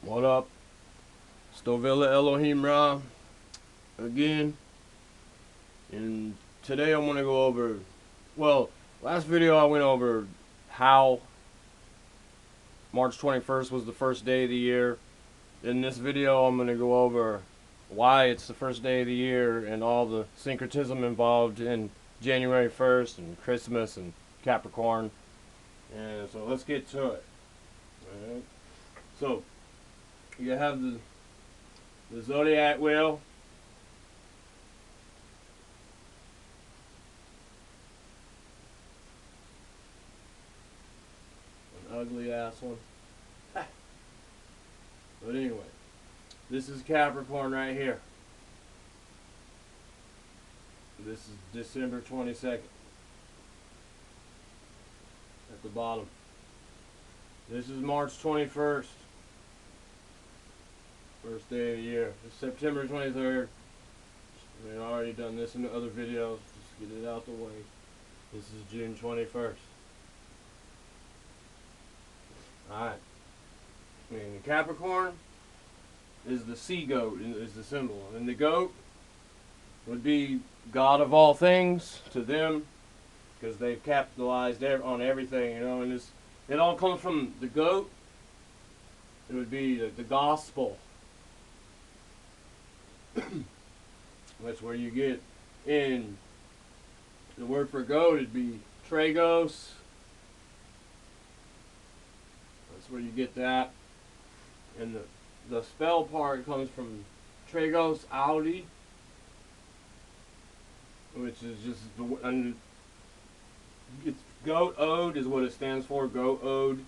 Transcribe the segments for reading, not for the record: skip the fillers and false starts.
What up? Stovilla Elohim Ra again. And today I'm gonna go over, well, last video I went over how March 21st was the first day of the year. In this video I'm gonna go over why it's the first day of the year and all the syncretism involved in January 1st and Christmas and Capricorn. And so let's get to it. Alright. So you have the zodiac wheel. An ugly ass one. But anyway, this is Capricorn right here. This is December 22nd. At the bottom. This is March 21st. First day of the year. It's September 23rd. We've already done this in the other videos. Just get it out the way. This is June 21st. Alright. I mean, the Capricorn is the sea goat, is the symbol. And the goat would be God of all things to them, because they've capitalized on everything, you know, and it all comes from the goat. It would be the gospel. That's where you get in the word for goat. It'd be tragos. That's where you get that. And the spell part comes from tragos audi, which is just and it's goat ode is what it stands for. Goat ode,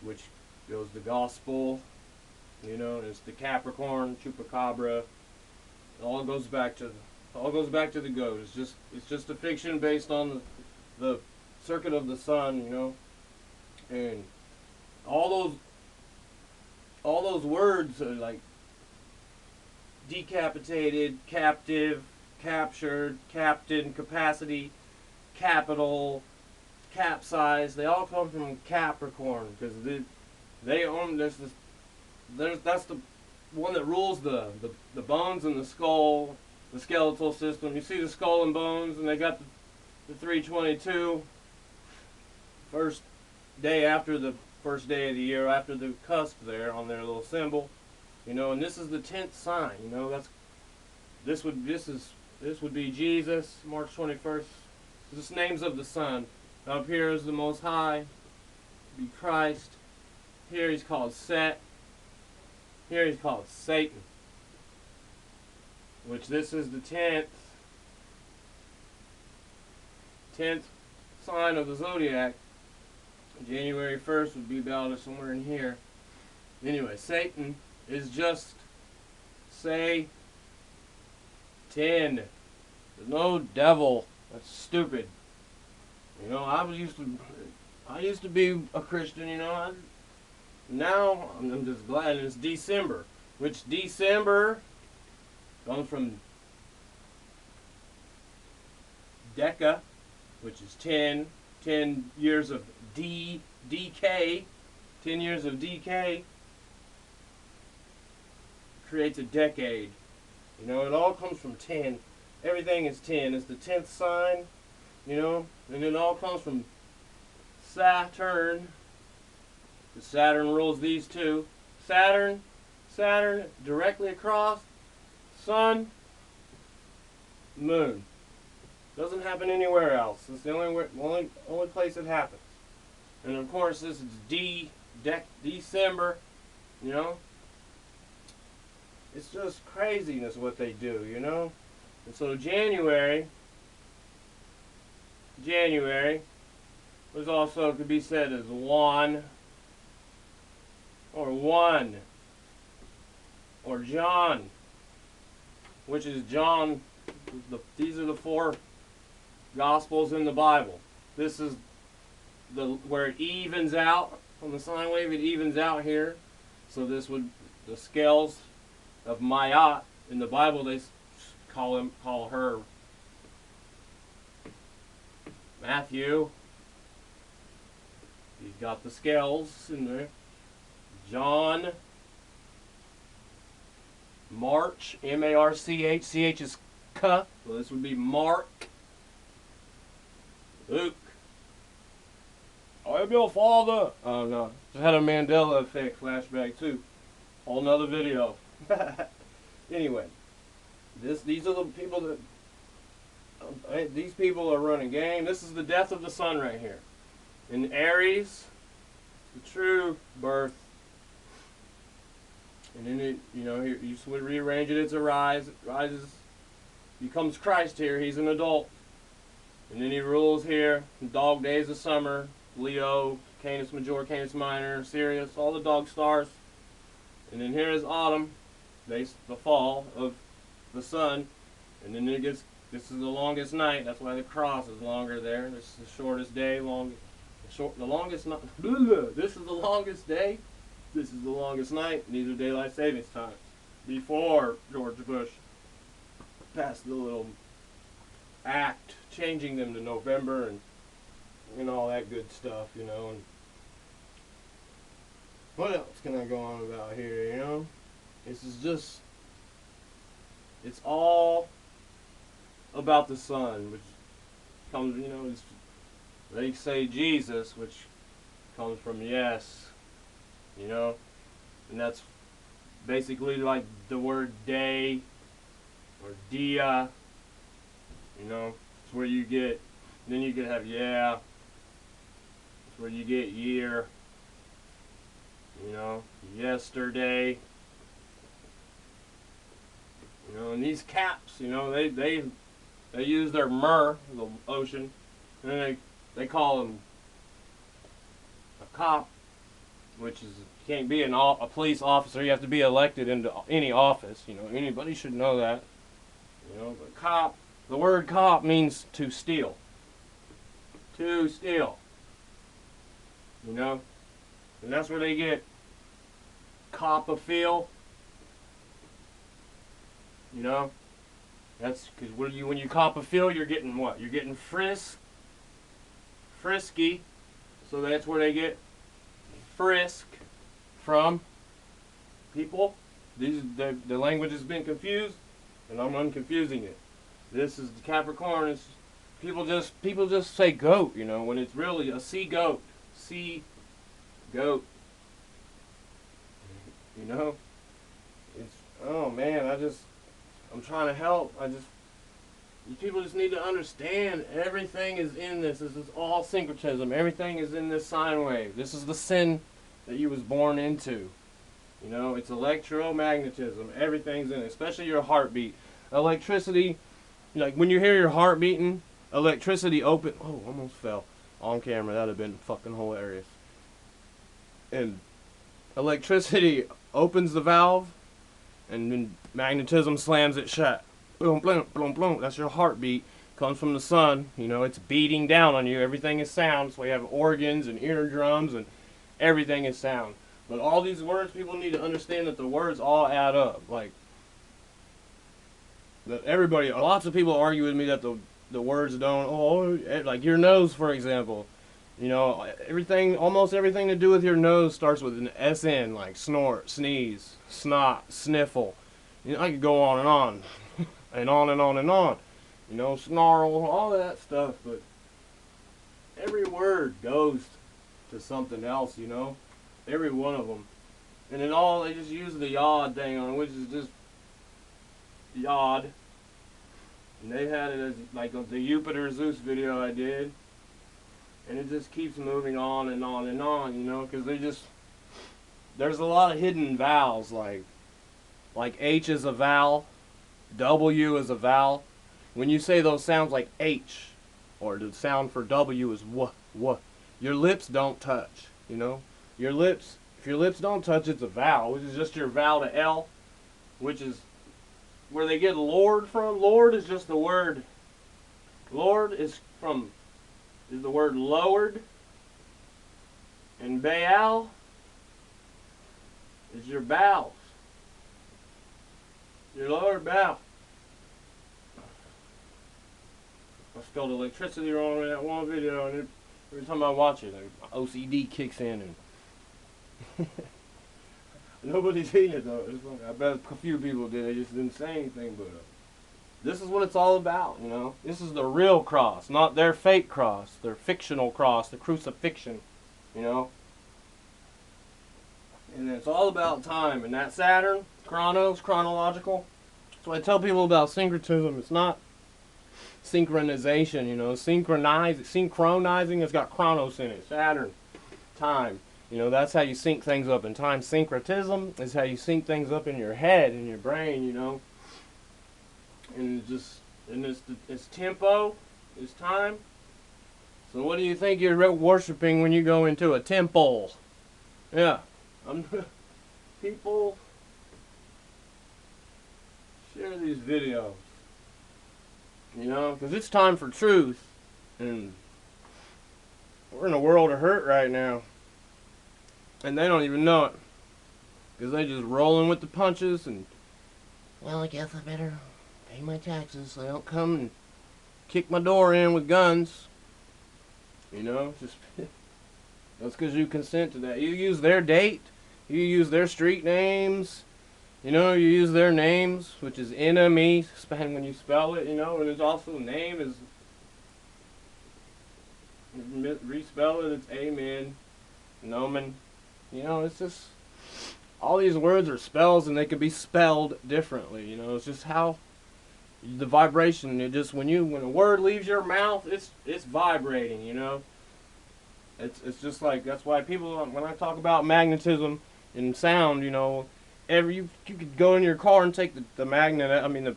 which goes the gospel. You know, and it's the Capricorn, chupacabra. It all goes back to the goat. It's just a fiction based on the circuit of the sun, you know, and all those words are like decapitated, captive, captured, captain, capacity, capital, capsize. They all come from Capricorn because they own this. That's the one that rules the bones and the skull, the skeletal system. You see the skull and bones, and they got the 322. First day after the first day of the year, after the cusp there on their little symbol, you know. And this is the 10th sign. You know, this would be Jesus, March 21st. This is names of the sun. Up here is the Most High, be Christ. Here he's called Set. Here he's called Satan, which this is the 10th sign of the zodiac. January 1st would be about somewhere in here. Anyway, Satan is just say 10. There's no devil. That's stupid. You know, I used to be a Christian, you know. Now I'm just glad it's December, which December comes from Deca, which is 10 years of decay. 10 years of decay creates a decade. You know, it all comes from 10. Everything is 10. It's the 10th sign, you know, and it all comes from Saturn. Saturn rules these two. Saturn directly across sun, moon. Doesn't happen anywhere else. It's the only place it happens. And of course, this is December. You know, it's just craziness what they do. You know, and so January was also could be said as one or John, which is John. These are the 4 Gospels in the Bible. This is where it evens out on the sine wave. It evens out here. So this would the scales of Mayat in the Bible. They call her Matthew. He's got the scales in there. John March, M-A-R-C-H. C-H is K, so this would be Mark. Luke. I am your father. Oh no, just had a Mandela effect flashback too. Whole nother video. Anyway, these are the people that these people are running game. This is the death of the sun right here. In Aries, the true birth. And then it, you know, you would rearrange it. It's a rise. It rises, becomes Christ here. He's an adult, and then he rules here. Dog days of summer. Leo, Canis Major, Canis Minor, Sirius, all the dog stars. And then here is autumn, the fall of the sun. And then it gets, this is the longest night. That's why the cross is longer there. This is the shortest day, the longest night. This is the longest day. This is the longest night. And these are daylight savings times. Before George Bush passed the little act changing them to November and all that good stuff, you know. And what else can I go on about here, you know? This is just, it's all about the sun, which comes, you know, they say Jesus, which comes from yes, you know, and that's basically like the word day or dia, you know. It's where you get, then you could have yeah. Where you get year, you know, yesterday, you know, and these caps, you know, they use their myrrh, the ocean, and then they call them a cop, which is, you can't be a police officer. You have to be elected into any office, you know. Anybody should know that, you know. But cop, the word cop means to steal. To steal. You know, and that's where they get cop-a-feel. You know, that's because when you cop-a-feel, you're getting what? You're getting frisky. So that's where they get frisk from. People, the language has been confused, and I'm unconfusing it. This is the Capricorn. It's, people just say goat, you know, when it's really a sea goat. Sea goat, you know. It's, oh man, I'm trying to help. You people just need to understand everything is in this. This is all syncretism. Everything is in this sine wave. This is the sin that you was born into. You know, it's electromagnetism. Everything's in it, especially your heartbeat. Electricity, like when you hear your heart beating, electricity open. Oh, almost fell. On camera, that'd have been fucking hilarious. And electricity opens the valve, and then magnetism slams it shut. Boom, boom, boom, boom. That's your heartbeat. Comes from the sun. You know, it's beating down on you. Everything is sound. So we have organs and eardrums, and everything is sound. But all these words, people need to understand that the words all add up. Like, that everybody, lots of people argue with me that the words don't, like your nose, for example. You know, almost everything to do with your nose starts with an SN, like snort, sneeze, snot, sniffle. You know, I could go on and on, and on and on and on. You know, snarl, all that stuff, but every word goes to something else, you know? Every one of them. And then they just use the yod thing on it, which is just yod. And they had it as like the Jupiter Zeus video I did. And it just keeps moving on and on and on, you know, because there's a lot of hidden vowels, like H is a vowel, W is a vowel. When you say those sounds like H, or the sound for W is w, your lips don't touch, you know. Your lips, if your lips don't touch, it's a vowel, which is just your vowel to L, which is where they get Lord from. Lord is just the word. Lord is the word lowered, and Baal is your bowels. Your lower bowel. I spelled electricity wrong in that one video, and every time I watch it, OCD kicks in. And Nobody's seen it though. It's like, I bet a few people did. They just didn't say anything. But this is what it's all about, you know. This is the real cross, not their fake cross, their fictional cross, the crucifixion, you know. And it's all about time. And that Saturn, chronological. So I tell people about syncretism. It's not synchronization, you know. Synchronizing has got chronos in it. Saturn, time. You know, that's how you sync things up in time. Syncretism is how you sync things up in your head, in your brain, you know. And it's tempo, it's time. So what do you think you're worshiping when you go into a temple? Yeah, people share these videos, you know, because it's time for truth, and we're in a world of hurt right now. And they don't even know it. Because they just rolling with the punches and, well, I guess I better pay my taxes so they don't come and kick my door in with guns. You know, just that's because you consent to that. You use their date. You use their street names. You know, you use their names, which is enemy, when you spell it, you know, and it's also name is, respell it, it's amen, nomen. You know, it's just, all these words are spells and they can be spelled differently, you know. It's just how the vibration, it just, when a word leaves your mouth, it's vibrating, you know. It's just like, that's why people, when I talk about magnetism and sound, you know, you could go in your car and take the magnet, I mean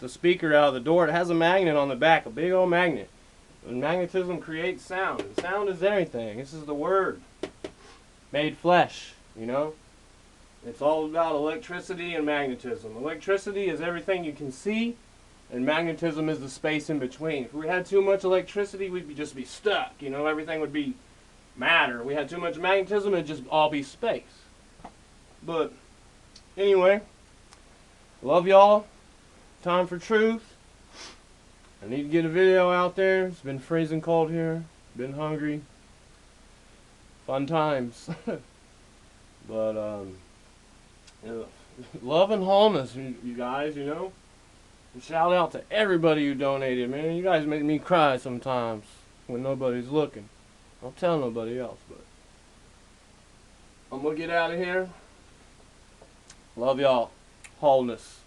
the speaker out of the door. It has a magnet on the back, a big old magnet. And magnetism creates sound. And sound is everything. This is the word made flesh, you know. It's all about electricity and magnetism. Electricity is everything you can see, and magnetism is the space in between. If we had too much electricity, we'd just be stuck, you know. Everything would be matter. We had too much magnetism, it'd just all be space. But anyway, love y'all. Time for truth. I need to get a video out there. It's been freezing cold here. Been hungry. Fun times. But you know, love and wholeness, you guys, you know. And shout out to everybody who donated, man. You guys make me cry sometimes when nobody's looking. Don't tell nobody else, but I'm gonna get out of here. Love y'all. Wholeness.